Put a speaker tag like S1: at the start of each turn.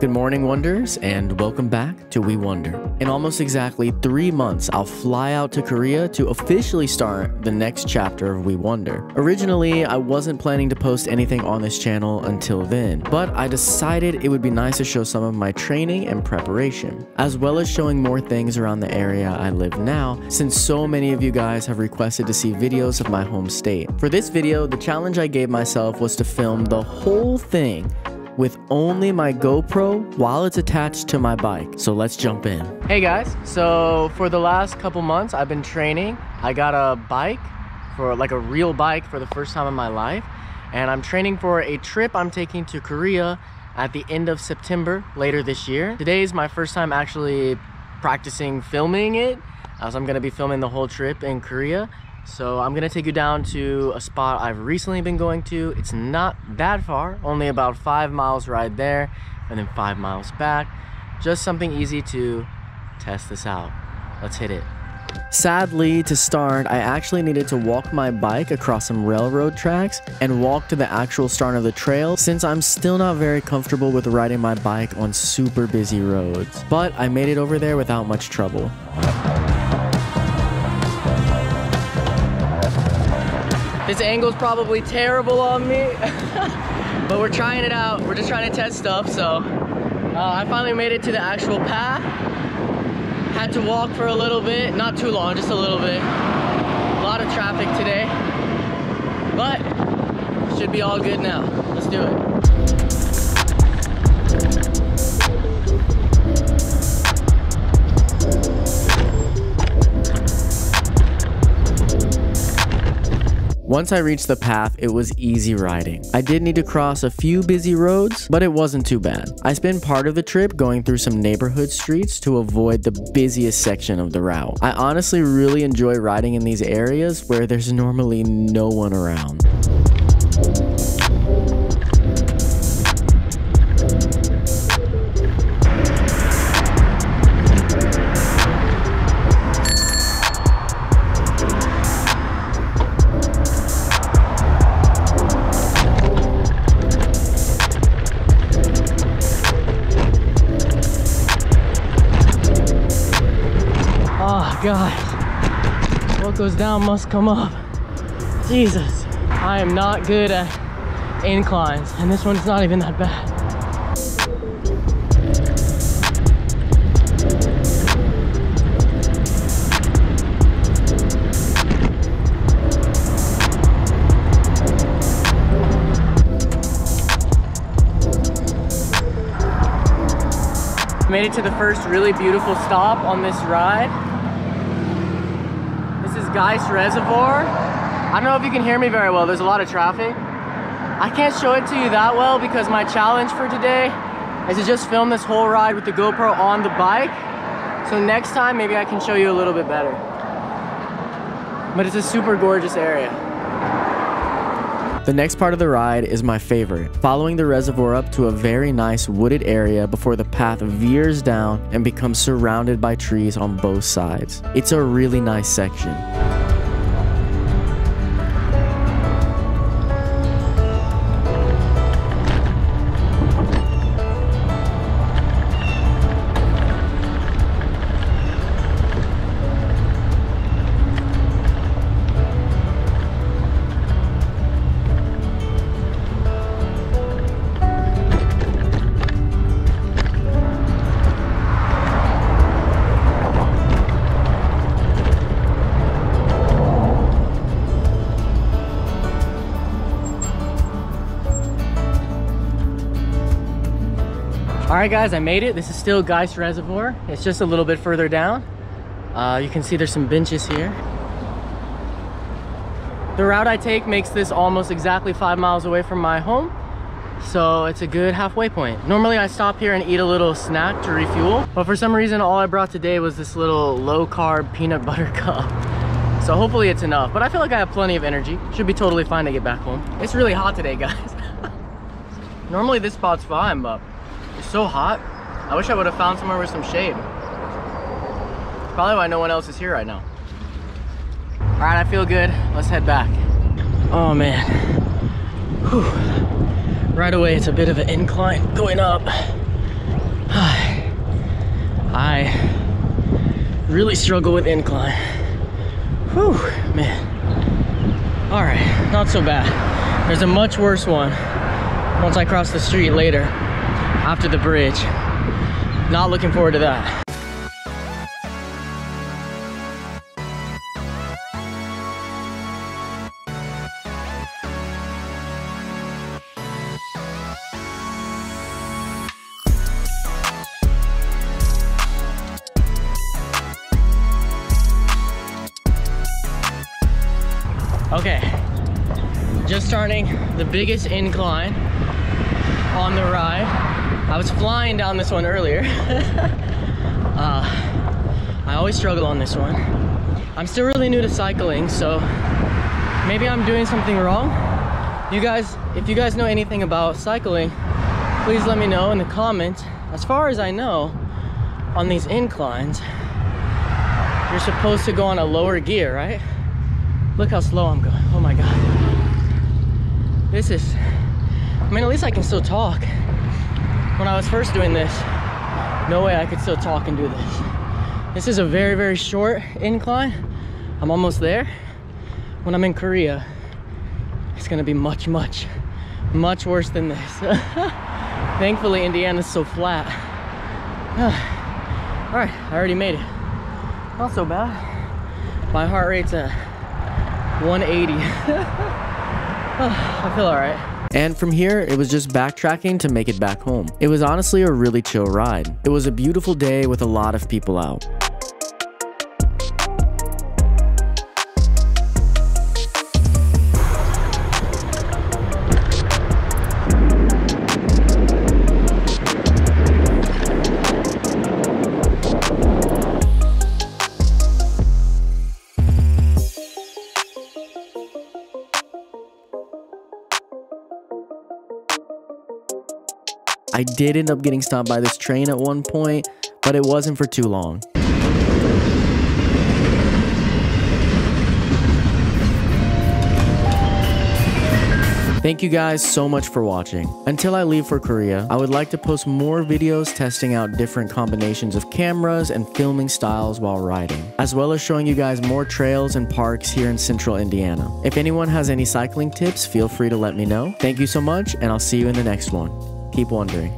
S1: Good morning, Wonders, and welcome back to We Wonder. In almost exactly 3 months, I'll fly out to Korea to officially start the next chapter of We Wonder. Originally, I wasn't planning to post anything on this channel until then, but I decided it would be nice to show some of my training and preparation, as well as showing more things around the area I live now, since so many of you guys have requested to see videos of my home state. For this video, the challenge I gave myself was to film the whole thing with only my GoPro while it's attached to my bike. So let's jump in. Hey guys, so for the last couple months I've been training. I got a bike, for like a real bike, for the first time in my life, and I'm training for a trip I'm taking to Korea at the end of September later this year. Today is my first time actually practicing filming it, as I'm gonna be filming the whole trip in Korea. So I'm gonna take you down to a spot I've recently been going to. It's not that far, only about 5 miles ride there and then 5 miles back. Just something easy to test this out. Let's hit it. Sadly, to start, I actually needed to walk my bike across some railroad tracks and walk to the actual start of the trail, since I'm still not very comfortable with riding my bike on super busy roads. But I made it over there without much trouble. This angle's probably terrible on me, but we're trying it out. We're just trying to test stuff. So I finally made it to the actual path. Had to walk for a little bit, not too long, just a little bit. A lot of traffic today, but should be all good now. Let's do it. Once I reached the path, it was easy riding. I did need to cross a few busy roads, but it wasn't too bad. I spent part of the trip going through some neighborhood streets to avoid the busiest section of the route. I honestly really enjoy riding in these areas where there's normally no one around. Guys, what goes down must come up. Jesus, I am not good at inclines, and this one's not even that bad. Made it to the first really beautiful stop on this ride. Geist Reservoir. I don't know if you can hear me very well. There's a lot of traffic. I can't show it to you that well because my challenge for today is to just film this whole ride with the GoPro on the bike. So next time maybe I can show you a little bit better. But it's a super gorgeous area. The next part of the ride is my favorite, following the reservoir up to a very nice wooded area before the path veers down and becomes surrounded by trees on both sides. It's a really nice section. Alright guys, I made it. This is still Geist Reservoir. It's just a little bit further down. You can see there's some benches here. The route I take makes this almost exactly 5 miles away from my home, so it's a good halfway point. Normally I stop here and eat a little snack to refuel, but for some reason all I brought today was this little low-carb peanut butter cup. So hopefully it's enough, but I feel like I have plenty of energy. Should be totally fine to get back home. It's really hot today, guys. Normally this spot's fine, but it's so hot. I wish I would have found somewhere with some shade. Probably why no one else is here right now. All right, I feel good. Let's head back. Oh man. Whew. Right away, it's a bit of an incline going up. Really struggle with incline. Whew, man. All right, not so bad. There's a much worse one once I cross the street later after the bridge. Not looking forward to that. Okay, just starting the biggest incline on the ride. I was flying down this one earlier. I always struggle on this one. I'm still really new to cycling, so maybe I'm doing something wrong. You guys, if you guys know anything about cycling, please let me know in the comments. As far as I know, on these inclines, you're supposed to go on a lower gear, right? Look how slow I'm going. Oh my God. This is, I mean, at least I can still talk. When I was first doing this, no way I could still talk and do this. This is a very, very short incline. I'm almost there. When I'm in Korea, it's gonna be much, much, much worse than this. Thankfully, Indiana's so flat. All right, I already made it. Not so bad. My heart rate's at 180. I feel all right.
S2: And from here, it was just backtracking to make it back home. It was honestly a really chill ride. It was a beautiful day with a lot of people out. I did end up getting stopped by this train at one point, but it wasn't for too long. Thank you guys so much for watching. Until I leave for Korea, I would like to post more videos testing out different combinations of cameras and filming styles while riding, as well as showing you guys more trails and parks here in central Indiana. If anyone has any cycling tips, feel free to let me know. Thank you so much, and I'll see you in the next one. Keep wondering.